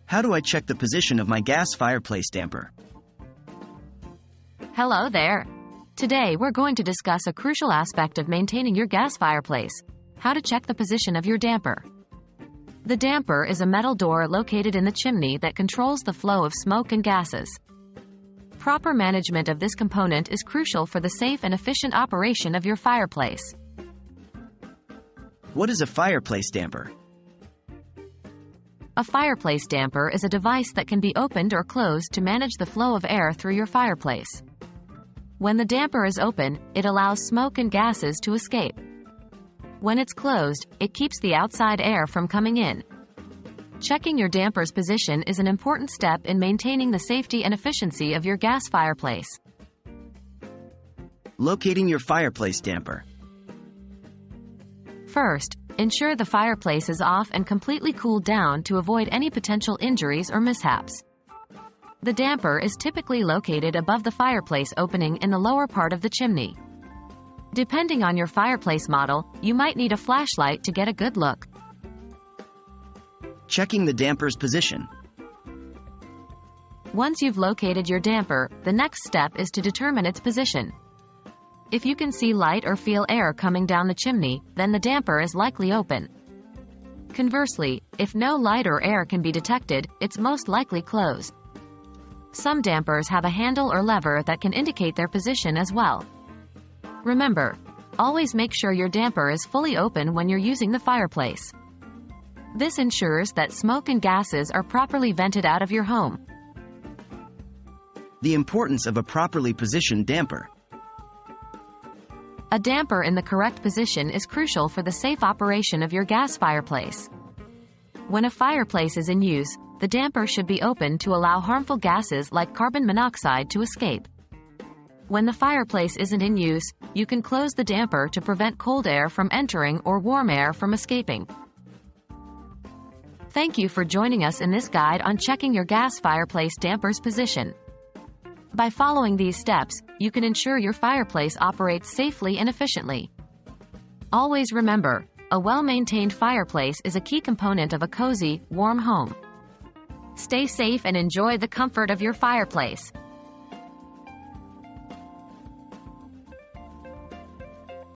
How do I check the position of my gas fireplace damper? Hello there. Today we're going to discuss a crucial aspect of maintaining your gas fireplace: how to check the position of your damper. The damper is a metal door located in the chimney that controls the flow of smoke and gases. Proper management of this component is crucial for the safe and efficient operation of your fireplace. What is a fireplace damper? A fireplace damper is a device that can be opened or closed to manage the flow of air through your fireplace. When the damper is open, it allows smoke and gases to escape. When it's closed, it keeps the outside air from coming in. Checking your damper's position is an important step in maintaining the safety and efficiency of your gas fireplace. Locating your fireplace damper. First, ensure the fireplace is off and completely cooled down to avoid any potential injuries or mishaps. The damper is typically located above the fireplace opening in the lower part of the chimney. Depending on your fireplace model, you might need a flashlight to get a good look. Checking the damper's position. Once you've located your damper, the next step is to determine its position. If you can see light or feel air coming down the chimney, then the damper is likely open. Conversely, if no light or air can be detected, it's most likely closed. Some dampers have a handle or lever that can indicate their position as well. Remember, always make sure your damper is fully open when you're using the fireplace. This ensures that smoke and gases are properly vented out of your home. The importance of a properly positioned damper. A damper in the correct position is crucial for the safe operation of your gas fireplace. When a fireplace is in use, the damper should be open to allow harmful gases like carbon monoxide to escape. When the fireplace isn't in use, you can close the damper to prevent cold air from entering or warm air from escaping. Thank you for joining us in this guide on checking your gas fireplace damper's position. By following these steps, you can ensure your fireplace operates safely and efficiently. Always remember, a well-maintained fireplace is a key component of a cozy, warm home. Stay safe and enjoy the comfort of your fireplace.